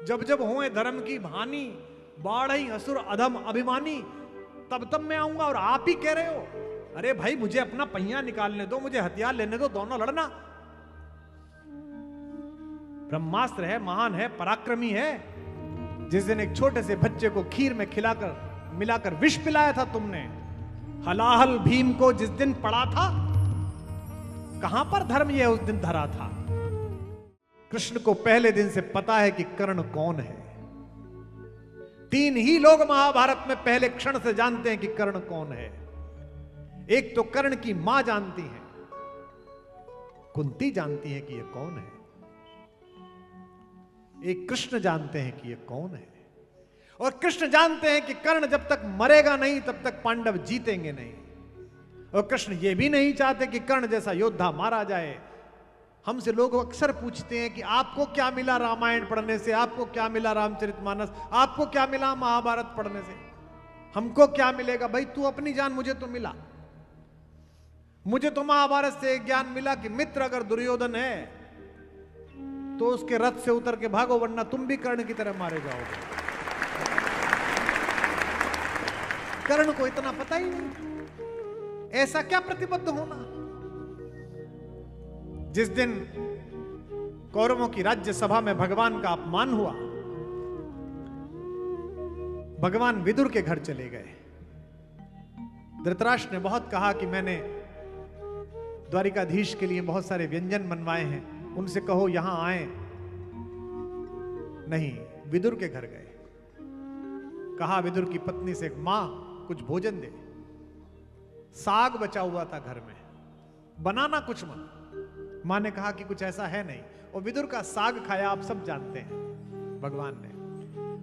जब जब होए धर्म की भानी, बाढ़ई असुर अधम अभिमानी, तब तब मैं आऊंगा और आप ही कह रहे हो। अरे भाई मुझे अपना पहिया निकालने दो, मुझे हथियार लेने दो, दोनों लड़ना। ब्रह्मास्त्र है, महान है, पराक्रमी है। जिस दिन एक छोटे से बच्चे को खीर में खिलाकर मिलाकर विष पिलाया था तुमने, हलाहल भीम को जिस दिन पड़ा था, कहां पर धर्म यह उस दिन धरा था। कृष्ण को पहले दिन से पता है कि कर्ण कौन है। 3 ही लोग महाभारत में पहले क्षण से जानते हैं कि कर्ण कौन है। एक तो कर्ण की मां जानती है, कुंती जानती है कि यह कौन है। एक कृष्ण जानते हैं कि यह कौन है। और कृष्ण जानते हैं कि कर्ण जब तक मरेगा नहीं तब तक पांडव जीतेंगे नहीं। और कृष्ण यह भी नहीं चाहते कि कर्ण जैसा योद्धा मारा जाए। हमसे लोग अक्सर पूछते हैं कि आपको क्या मिला रामायण पढ़ने से, आपको क्या मिला रामचरितमानस, आपको क्या मिला महाभारत पढ़ने से। हमको क्या मिलेगा भाई, तू अपनी जान, मुझे तो मिला। मुझे तो महाभारत से एक ज्ञान मिला कि मित्र अगर दुर्योधन है तो उसके रथ से उतर के भागो, वरना तुम भी कर्ण की तरह मारे जाओगे। कर्ण को इतना पता ही नहीं, ऐसा क्या प्रतिबद्ध होना। जिस दिन कौरवों की राज्यसभा में भगवान का अपमान हुआ, भगवान विदुर के घर चले गए। धृतराष्ट्र ने बहुत कहा कि मैंने द्वारिकाधीश के लिए बहुत सारे व्यंजन बनवाए हैं, उनसे कहो यहां आए। नहीं, विदुर के घर गए। कहा विदुर की पत्नी से, मां कुछ भोजन दे। साग बचा हुआ था घर में, बनाना कुछ मत। मां ने कहा कि कुछ ऐसा है नहीं, और विदुर का साग खाया आप सब जानते हैं भगवान ने।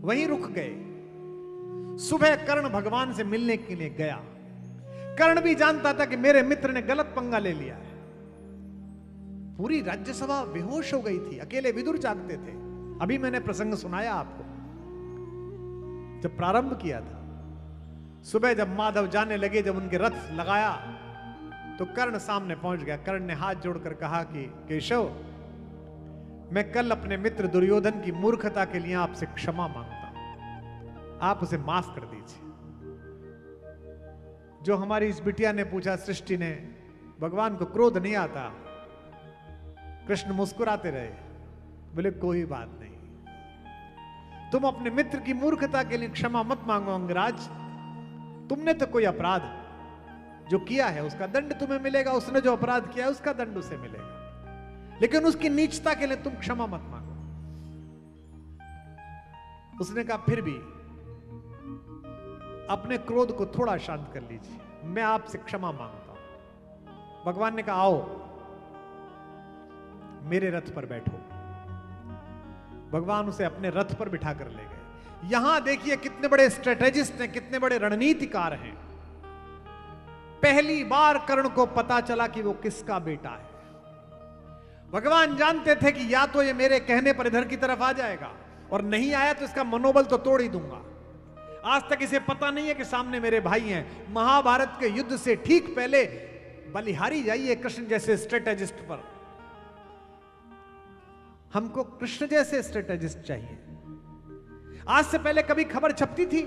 वहीं रुक गए। सुबह कर्ण भगवान से मिलने के लिए गया। कर्ण भी जानता था कि मेरे मित्र ने गलत पंगा ले लिया है। पूरी राज्यसभा बेहोश हो गई थी, अकेले विदुर जागते थे। अभी मैंने प्रसंग सुनाया आपको जब प्रारंभ किया था। सुबह जब माधव जाने लगे, जब उनके रथ लगाया तो कर्ण सामने पहुंच गया। कर्ण ने हाथ जोड़कर कहा कि केशव, मैं कल अपने मित्र दुर्योधन की मूर्खता के लिए आपसे क्षमा मांगता हूं, आप उसे माफ कर दीजिए। जो हमारी इस बिटिया ने पूछा, सृष्टि ने, भगवान को क्रोध नहीं आता। कृष्ण मुस्कुराते रहे, बोले कोई बात नहीं, तुम अपने मित्र की मूर्खता के लिए क्षमा मत मांगो अंगराज। तुमने तो कोई अपराध जो किया है उसका दंड तुम्हें मिलेगा, उसने जो अपराध किया है उसका दंड उसे मिलेगा, लेकिन उसकी नीचता के लिए तुम क्षमा मत मांगो। उसने कहा फिर भी अपने क्रोध को थोड़ा शांत कर लीजिए, मैं आपसे क्षमा मांगता हूं। भगवान ने कहा आओ मेरे रथ पर बैठो। भगवान उसे अपने रथ पर बिठा कर ले गए। यहां देखिए कितने बड़े स्ट्रेटेजिस्ट हैं, कितने बड़े रणनीतिकार हैं। पहली बार कर्ण को पता चला कि वो किसका बेटा है। भगवान जानते थे कि या तो ये मेरे कहने पर इधर की तरफ आ जाएगा, और नहीं आया तो इसका मनोबल तो तोड़ ही दूंगा। आज तक इसे पता नहीं है कि सामने मेरे भाई हैं। महाभारत के युद्ध से ठीक पहले बलिहारी जाइए कृष्ण जैसे स्ट्रेटेजिस्ट पर। हमको कृष्ण जैसे स्ट्रेटेजिस्ट चाहिए। आज से पहले कभी खबर छपती थी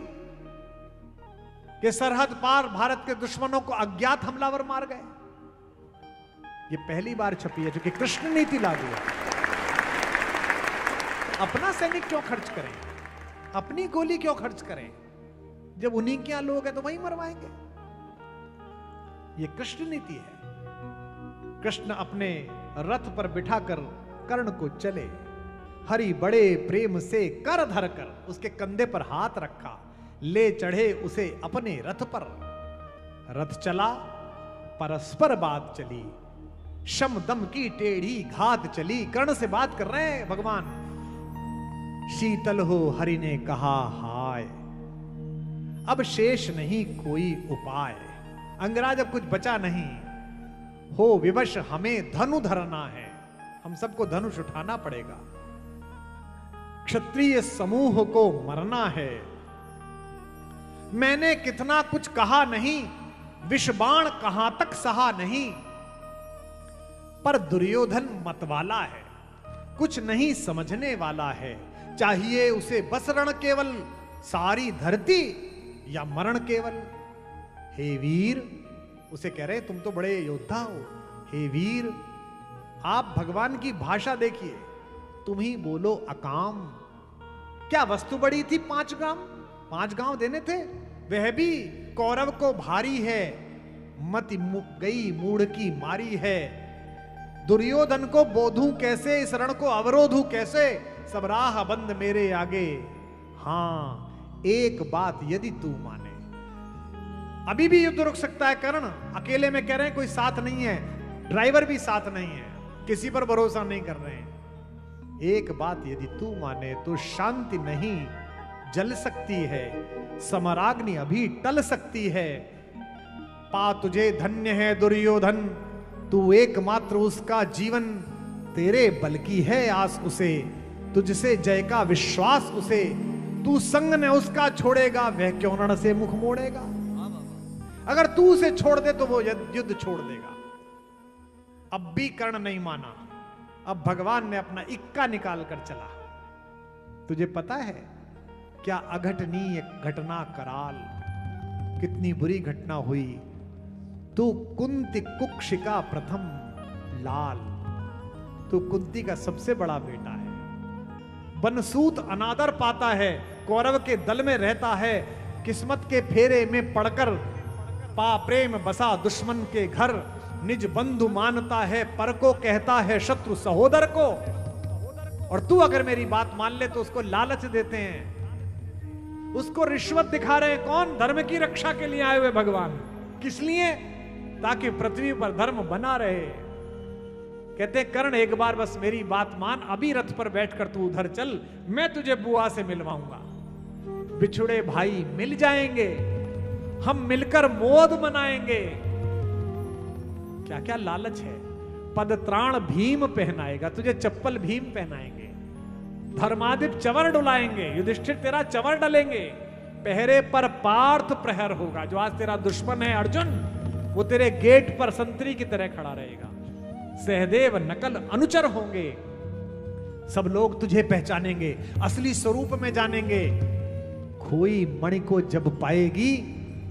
कि सरहद पार भारत के दुश्मनों को अज्ञात हमलावर मार गए? ये पहली बार छपी है, क्योंकि कृष्ण नीति लागू है। अपना सैनिक क्यों खर्च करें, अपनी गोली क्यों खर्च करें, जब उन्हीं के यहां लोग हैं तो वहीं मरवाएंगे। ये कृष्ण नीति है। कृष्ण अपने रथ पर बिठाकर कर्ण को चले। हरि बड़े प्रेम से कर धर कर उसके कंधे पर हाथ रखा, ले चढ़े उसे अपने रथ पर। रथ चला, परस्पर बात चली, शम दम की टेढ़ी घात चली। कर्ण से बात कर रहे हैं भगवान। शीतल हो हरि ने कहा हाय, अब शेष नहीं कोई उपाय। अंगराज अब कुछ बचा नहीं, हो विवश हमें धनु धरना है, हम सबको धनुष उठाना पड़ेगा। क्षत्रिय समूह को मरना है। मैंने कितना कुछ कहा नहीं, विषबाण कहां तक सहा नहीं। पर दुर्योधन मतवाला है, कुछ नहीं समझने वाला है। चाहिए उसे बस रण केवल, सारी धरती या मरण केवल। हे वीर, उसे कह रहे तुम तो बड़े योद्धा हो, हे वीर आप भगवान की भाषा देखिए, तुम ही बोलो अकाम। क्या वस्तु बड़ी थी? 5 गांव, 5 गांव देने थे, वह भी कौरव को भारी है, मति गई मूढ़ की मारी है। दुर्योधन को बोधूं कैसे, इस रण को अवरोधूं कैसे, सब राह बंद मेरे आगे। हां एक बात यदि तू माने, अभी भी युद्ध रुक सकता है कर्ण, अकेले में कह रहे हैं, कोई साथ नहीं है, ड्राइवर भी साथ नहीं है, किसी पर भरोसा नहीं कर रहे हैं। एक बात यदि तू माने तो शांति नहीं जल सकती है, समराग्नि अभी टल सकती है। पा तुझे धन्य है दुर्योधन, तू एकमात्र उसका जीवन, तेरे बल की है आस उसे, तुझसे जय का विश्वास उसे, तू संग ने उसका छोड़ेगा, वह क्यों रण से मुख मोड़ेगा। अगर तू उसे छोड़ दे तो वो युद्ध छोड़ देगा। अब भी कर्ण नहीं माना, अब भगवान ने अपना इक्का निकाल कर चला। तुझे पता है क्या अघटनीय घटना कराल, कितनी बुरी घटना हुई। तू कुंती कुक्षिका प्रथम लाल, तू कुंती का सबसे बड़ा बेटा है, बनसूत अनादर पाता है, कौरव के दल में रहता है, किस्मत के फेरे में पड़कर पा प्रेम बसा दुश्मन के घर, निज बंधु मानता है पर को कहता है शत्रु सहोदर को। और तू अगर मेरी बात मान ले तो उसको लालच देते हैं, उसको रिश्वत दिखा रहे हैं। कौन? धर्म की रक्षा के लिए आए हुए भगवान। किस लिए? ताकि पृथ्वी पर धर्म बना रहे। कहते कर्ण एक बार बस मेरी बात मान, अभी रथ पर बैठकर तू उधर चल, मैं तुझे बुआ से मिलवाऊंगा। बिछुड़े भाई मिल जाएंगे, हम मिलकर मोद मनाएंगे। क्या क्या लालच है। पद त्राण भीम पहनाएगा, तुझे चप्पल भीम पहनाएंगे, धर्मादिप चवर डुलाएंगे, युधिष्ठिर तेरा चवर डलेंगे, पहरे पर पार्थ प्रहर होगा, जो आज तेरा दुश्मन है अर्जुन, वो तेरे गेट पर संतरी की तरह खड़ा रहेगा, सहदेव नकल अनुचर होंगे, सब लोग तुझे पहचानेंगे, असली स्वरूप में जानेंगे। खोई मणि को जब पाएगी,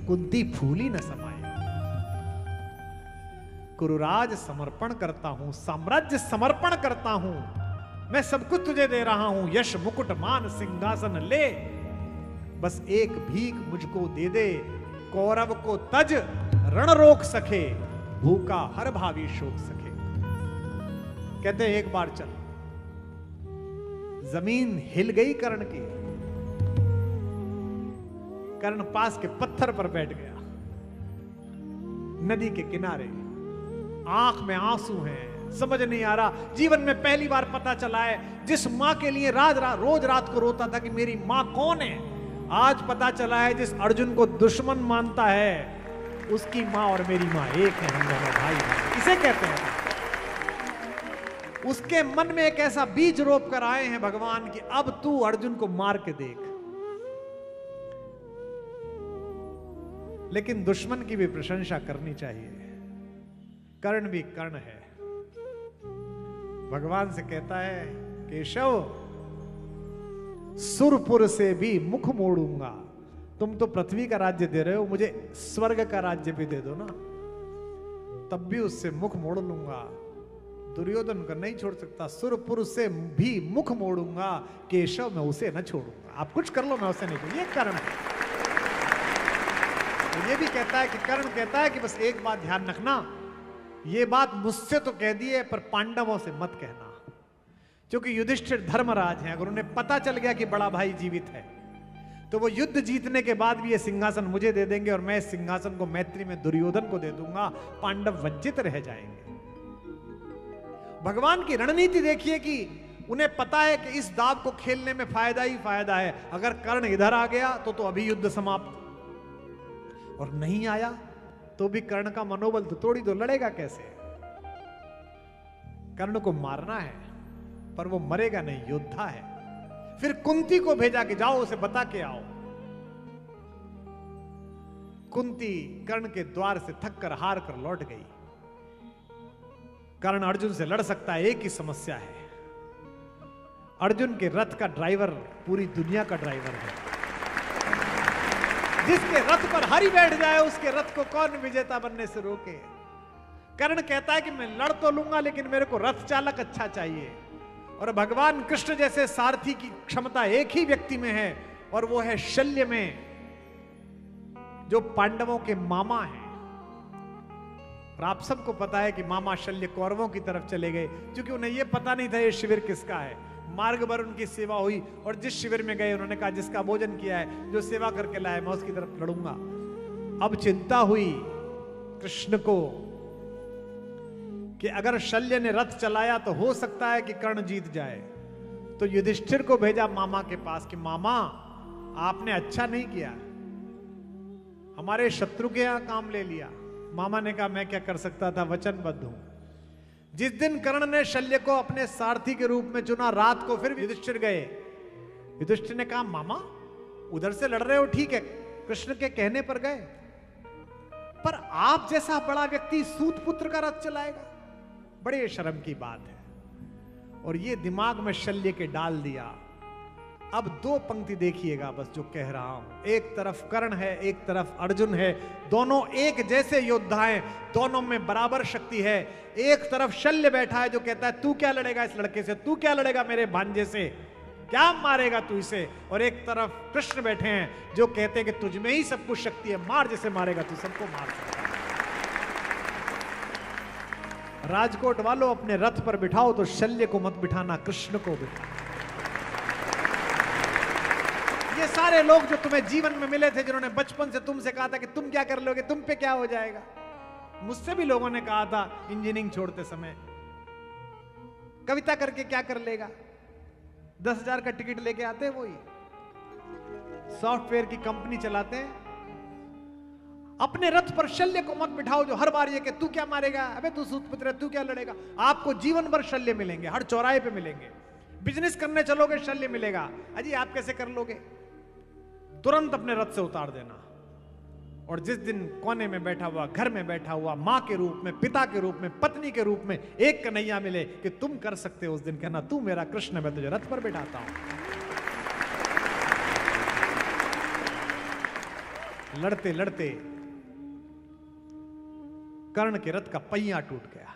कुंती फूली न समाए। कुरुराज समर्पण करता हूं, साम्राज्य समर्पण करता हूं, मैं सब कुछ तुझे दे रहा हूं, यश मुकुट मान सिंहासन ले, बस एक भीख मुझको दे दे, कौरव को तज रण रोक सके, भूखा हर भावी शोक सके। कहते हैं एक बार चल, जमीन हिल गई कर्ण की, कर्ण पास के पत्थर पर बैठ गया, नदी के किनारे, आंख में आंसू हैं, समझ नहीं आ रहा। जीवन में पहली बार पता चला है, जिस मां के लिए रोज रात को रोता था कि मेरी मां कौन है, आज पता चला है जिस अर्जुन को दुश्मन मानता है उसकी मां और मेरी मां एक है, हम दोनों भाई हैं। इसे कहते हैं उसके मन में एक ऐसा बीज रोप कर आए हैं भगवान कि अब तू अर्जुन को मार के देख। लेकिन दुश्मन की भी प्रशंसा करनी चाहिए। कर्ण भी कर्ण है, भगवान से कहता है केशव सुरपुर से भी मुख मोड़ूंगा। तुम तो पृथ्वी का राज्य दे रहे हो, मुझे स्वर्ग का राज्य भी दे दो ना, तब भी उससे मुख मोड़ लूंगा। दुर्योधन को नहीं छोड़ सकता, सुरपुर से भी मुख मोड़ूंगा, केशव मैं उसे न छोड़ूंगा। आप कुछ कर लो मैं उसे नहीं छोड़ूंगा। ये कर्ण है। तो ये भी कहता है कि कर्ण कहता है कि बस एक बात ध्यान रखना, ये बात मुझसे तो कह दी है पर पांडवों से मत कहना, क्योंकि युधिष्ठिर धर्मराज हैं। अगर उन्हें पता चल गया कि बड़ा भाई जीवित है तो वो युद्ध जीतने के बाद भी ये सिंहासन मुझे दे देंगे और मैं इस सिंहासन को मैत्री में दुर्योधन को दे दूंगा, पांडव वंचित रह जाएंगे। भगवान की रणनीति देखिए कि उन्हें पता है कि इस दाव को खेलने में फायदा ही फायदा है। अगर कर्ण इधर आ गया तो अभी युद्ध समाप्त, और नहीं आया तो भी कर्ण का मनोबल तो तोड़ी दो, लड़ेगा कैसे। कर्ण को मारना है पर वो मरेगा नहीं, योद्धा है। फिर कुंती को भेजा कि जाओ उसे बता के आओ। कुंती कर्ण के द्वार से थक कर हार कर लौट गई। कर्ण अर्जुन से लड़ सकता है, एक ही समस्या है, अर्जुन के रथ का ड्राइवर पूरी दुनिया का ड्राइवर है। जिसके रथ पर हरि बैठ जाए उसके रथ को कौन विजेता बनने से रोके। कर्ण कहता है कि मैं लड़ तो लूंगा लेकिन मेरे को रथ चालक अच्छा चाहिए। और भगवान कृष्ण जैसे सारथी की क्षमता एक ही व्यक्ति में है और वो है शल्य में, जो पांडवों के मामा हैं। और आप सबको पता है कि मामा शल्य कौरवों की तरफ चले गए क्योंकि उन्हें यह पता नहीं था ये शिविर किसका है। मार्ग भर उनकी सेवा हुई और जिस शिविर में गए उन्होंने कहा जिसका भोजन किया है, जो सेवा करके लाया, मैं उसकी तरफ लड़ूंगा। अब चिंता हुई कृष्ण को कि अगर शल्य ने रथ चलाया तो हो सकता है कि कर्ण जीत जाए। तो युधिष्ठिर को भेजा मामा के पास कि मामा आपने अच्छा नहीं किया, हमारे शत्रु के यहां काम ले लिया। मामा ने कहा मैं क्या कर सकता था, वचनबद्ध हूं। जिस दिन कर्ण ने शल्य को अपने सारथी के रूप में चुना, रात को फिर युधिष्ठिर गए। युधिष्ठिर ने कहा मामा उधर से लड़ रहे हो ठीक है, कृष्ण के कहने पर गए, पर आप जैसा बड़ा व्यक्ति सूत पुत्र का रथ चलाएगा, बड़े शर्म की बात है। और ये दिमाग में शल्य के डाल दिया। अब दो पंक्ति देखिएगा बस जो कह रहा हूं। एक तरफ कर्ण है, एक तरफ अर्जुन है, दोनों एक जैसे योद्धा हैं, दोनों में बराबर शक्ति है। एक तरफ शल्य बैठा है जो कहता है तू क्या लड़ेगा इस लड़के से, तू क्या लड़ेगा मेरे भांजे से, क्या मारेगा तू इसे। और एक तरफ कृष्ण बैठे हैं जो कहते हैं कि तुझ में ही सब कुछ शक्ति है, मार जैसे मारेगा तू सबको मार सकता है। राजकोट वालों अपने रथ पर बिठाओ तो शल्य को मत बिठाना, कृष्ण को बिठाओ। ये सारे लोग जो तुम्हें जीवन में मिले थे, जिन्होंने बचपन से तुमसे कहा था कि तुम क्या कर लोगे, तुम पे क्या हो जाएगा, मुझसे भी लोगों ने कहा था इंजीनियरिंग छोड़ते समय कविता करके क्या कर लेगा, 10,000 का टिकट लेके आते हैं, वही सॉफ्टवेयर की कंपनी चलाते हैं। अपने रथ पर शल्य को मत बिठाओ जो हर बार ये कि तू क्या मारेगा, अबे तू सूतपुत्र है, तू क्या लड़ेगा। आपको जीवन भर शल्य मिलेंगे, हर चौराहे पे मिलेंगे। बिजनेस करने चलोगे शल्य मिलेगा, अजी आप कैसे कर लोगे, तुरंत अपने रथ से उतार देना। और जिस दिन कोने में बैठा हुआ, घर में बैठा हुआ, मां के रूप में, पिता के रूप में, पत्नी के रूप में एक कन्हैया मिले कि तुम कर सकते हो, उस दिन कहना तू मेरा कृष्ण, मैं तुझे रथ पर बैठाता हूं। लड़ते लड़ते कर्ण के रथ का पहिया टूट गया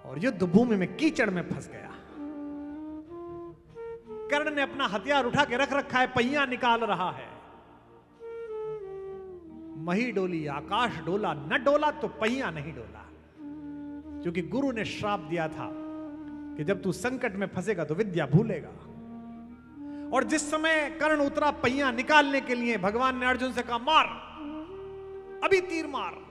और युद्ध भूमि में कीचड़ में फंस गया। कर्ण ने अपना हथियार उठा के रख रखा है, पहिया निकाल रहा है। मही डोली, आकाश डोला, न डोला तो पहिया नहीं डोला, क्योंकि गुरु ने श्राप दिया था कि जब तू संकट में फंसेगा तो विद्या भूलेगा। और जिस समय कर्ण उतरा पहिया निकालने के लिए, भगवान ने अर्जुन से कहा मार, अभी तीर मार।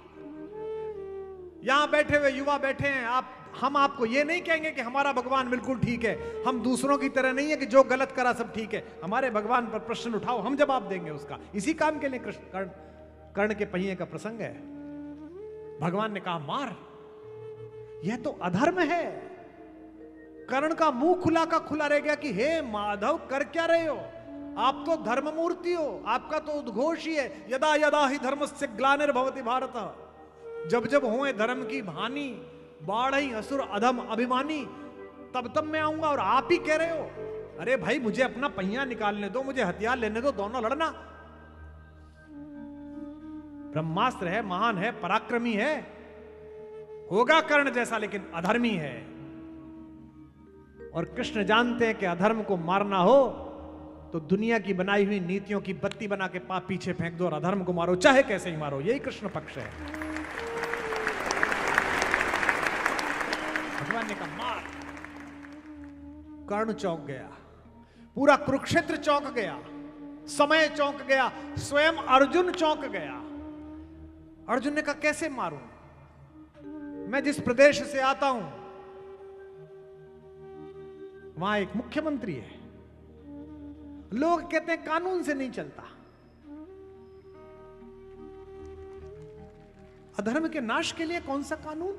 यहां बैठे हुए युवा बैठे हैं, हम आपको ये नहीं कहेंगे कि हमारा भगवान बिल्कुल ठीक है, हम दूसरों की तरह नहीं है कि जो गलत करा सब ठीक है। हमारे भगवान पर प्रश्न उठाओ, हम जवाब देंगे उसका। इसी काम के लिए कर्ण के पहिए का प्रसंग है। भगवान ने कहा मार, यह तो अधर्म है। कर्ण का मुंह खुला का खुला रह गया कि हे माधव कर क्या रहे हो, आप तो धर्म मूर्ति हो, आपका तो उद्घोष ही है यदा यदा ही धर्मस्य ग्लानिर्भवति भारत, जब जब होए धर्म की हानि, बाढ़ई असुर अधम अभिमानी, तब तब मैं आऊंगा और आप ही कह रहे हो। अरे भाई मुझे अपना पहिया निकालने दो, मुझे हथियार लेने दो, दोनों लड़ना। ब्रह्मास्त्र है, महान है, पराक्रमी है, होगा कर्ण जैसा, लेकिन अधर्मी है। और कृष्ण जानते हैं कि अधर्म को मारना हो तो दुनिया की बनाई हुई नीतियों की बत्ती बना के पाप पीछे फेंक दो और अधर्म को मारो, चाहे कैसे ही मारो। यही कृष्ण पक्ष है। भगवान ने कहा मार। कर्ण चौंक गया, पूरा कुरुक्षेत्र चौंक गया, समय चौंक गया, स्वयं अर्जुन चौंक गया। अर्जुन ने कहा कैसे मारूं, मैं जिस प्रदेश से आता हूं वहां एक मुख्यमंत्री है, लोग कहते हैं कानून से नहीं चलता। अधर्म के नाश के लिए कौन सा कानून,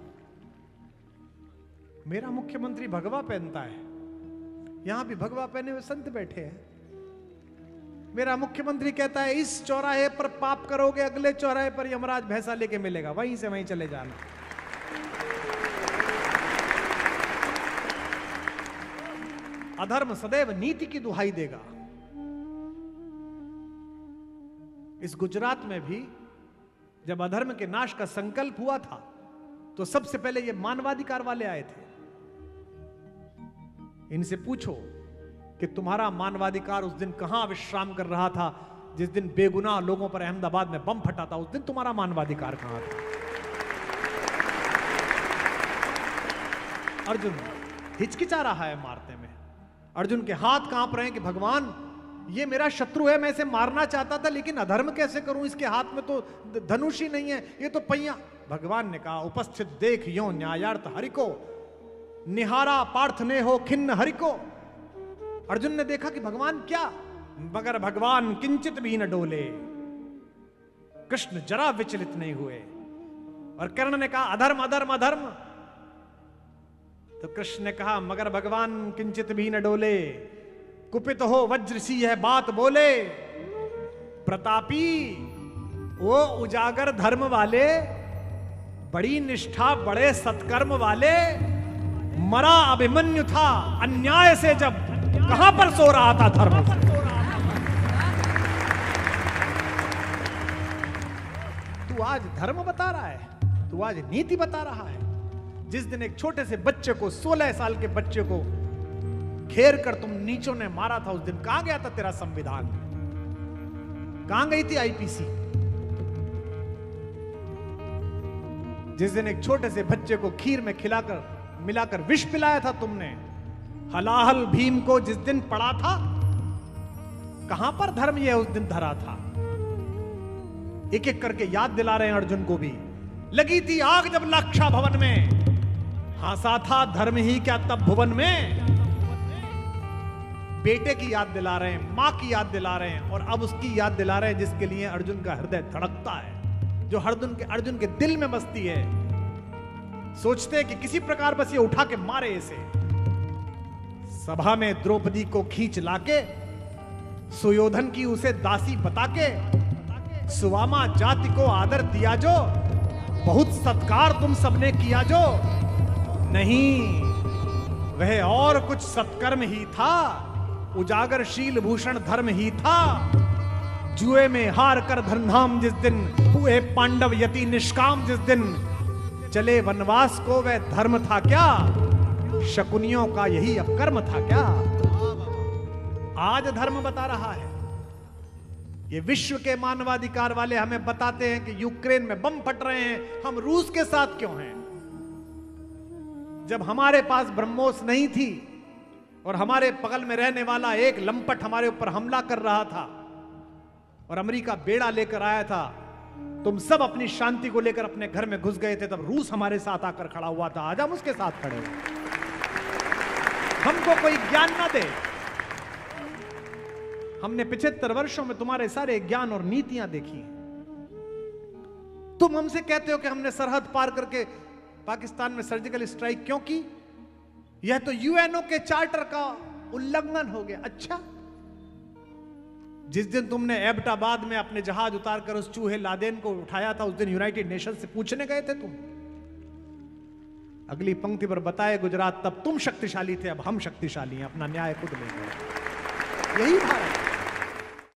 मेरा मुख्यमंत्री भगवा पहनता है, यहां भी भगवा पहने हुए संत बैठे हैं। मेरा मुख्यमंत्री कहता है इस चौराहे पर पाप करोगे, अगले चौराहे पर यमराज भैंसा लेके मिलेगा, वहीं से वहीं चले जाना। अधर्म सदैव नीति की दुहाई देगा। इस गुजरात में भी जब अधर्म के नाश का संकल्प हुआ था तो सबसे पहले ये मानवाधिकार वाले आए थे। इनसे पूछो कि तुम्हारा मानवाधिकार उस दिन कहां विश्राम कर रहा था जिस दिन बेगुनाह लोगों पर अहमदाबाद में बम फटा था? उस दिन तुम्हारा मानवाधिकार कहां था? अर्जुन हिचकिचा रहा है मारने में। अर्जुन के हाथ कांप रहे हैं कि भगवान ये मेरा शत्रु है, मैं इसे मारना चाहता था लेकिन अधर्म कैसे करूं? इसके हाथ में तो धनुष ही नहीं है, ये तो पहिया। भगवान ने कहा उपस्थित देख यो न्यायार्थ हरि को, निहारा पार्थ ने हो खिन्न हरि को। अर्जुन ने देखा कि भगवान क्या, मगर भगवान किंचित भी न डोले, कृष्ण जरा विचलित नहीं हुए। और कर्ण ने कहा अधर्म अधर्म अधर्म, तो कृष्ण ने कहा मगर भगवान किंचित भी न डोले। कुपित हो वज्र सी है बात बोले, प्रतापी वो उजागर धर्म वाले, बड़ी निष्ठा बड़े सत्कर्म वाले, मरा अभिमन्यु था अन्याय से जब, कहां पर सो रहा था धर्म से। तू आज धर्म बता रहा है, तू आज नीति बता रहा है। जिस दिन एक छोटे से बच्चे को, 16 साल के बच्चे को घेर कर तुम नीचों ने मारा था, उस दिन कहां गया था तेरा संविधान? कहां गई थी आईपीसी? जिस दिन एक छोटे से बच्चे को खीर में खिलाकर मिलाकर विष पिलाया था तुमने, हलाहल भीम को जिस दिन पड़ा था, कहां पर धर्म यह उस दिन धरा था? एक एक करके याद दिला रहे हैं अर्जुन को भी। लगी थी आग जब लाक्षा भवन में, हंसा था धर्म ही क्या तब भुवन में। बेटे की याद दिला रहे हैं, मां की याद दिला रहे हैं, और अब उसकी याद दिला रहे हैं जिसके लिए अर्जुन का हृदय धड़कता है, जो अर्जुन के दिल में बसती है। सोचते हैं कि किसी प्रकार बस ये उठा के मारे इसे। सभा में द्रौपदी को खींच लाके, सुयोधन की उसे दासी बता के, सुवामा जाति को आदर दिया जो, बहुत सत्कार तुम सबने किया जो, नहीं वह और कुछ सत्कर्म ही था, उजागरशील भूषण धर्म ही था। जुए में हार कर धनधाम जिस दिन हुए पांडव यति निष्काम, जिस दिन चले वनवास को वह धर्म था क्या, शकुनियों का यही अपकर्म था क्या? आज धर्म बता रहा है। ये विश्व के मानवाधिकार वाले हमें बताते हैं कि यूक्रेन में बम फट रहे हैं, हम रूस के साथ क्यों हैं? जब हमारे पास ब्रह्मोस नहीं थी और हमारे बगल में रहने वाला एक लंपट हमारे ऊपर हमला कर रहा था और अमेरिका बेड़ा लेकर आया था, तुम सब अपनी शांति को लेकर अपने घर में घुस गए थे, तब रूस हमारे साथ आकर खड़ा हुआ था। आज हम उसके साथ खड़े हैं। हमको कोई ज्ञान ना दे। हमने 75 वर्षों में तुम्हारे सारे ज्ञान और नीतियां देखी हैं। तुम हमसे कहते हो कि हमने सरहद पार करके पाकिस्तान में सर्जिकल स्ट्राइक क्यों की? यह तो यूएनओ के चार्टर का उल्लंघन हो गया। अच्छा, जिस दिन तुमने एबटाबाद में अपने जहाज उतारकर उस चूहे लादेन को उठाया था, उस दिन यूनाइटेड नेशन से पूछने गए थे तुम? अगली पंक्ति पर बताए गुजरात, तब तुम शक्तिशाली थे, अब हम शक्तिशाली हैं, अपना न्याय खुद लेंगे। यही भारत।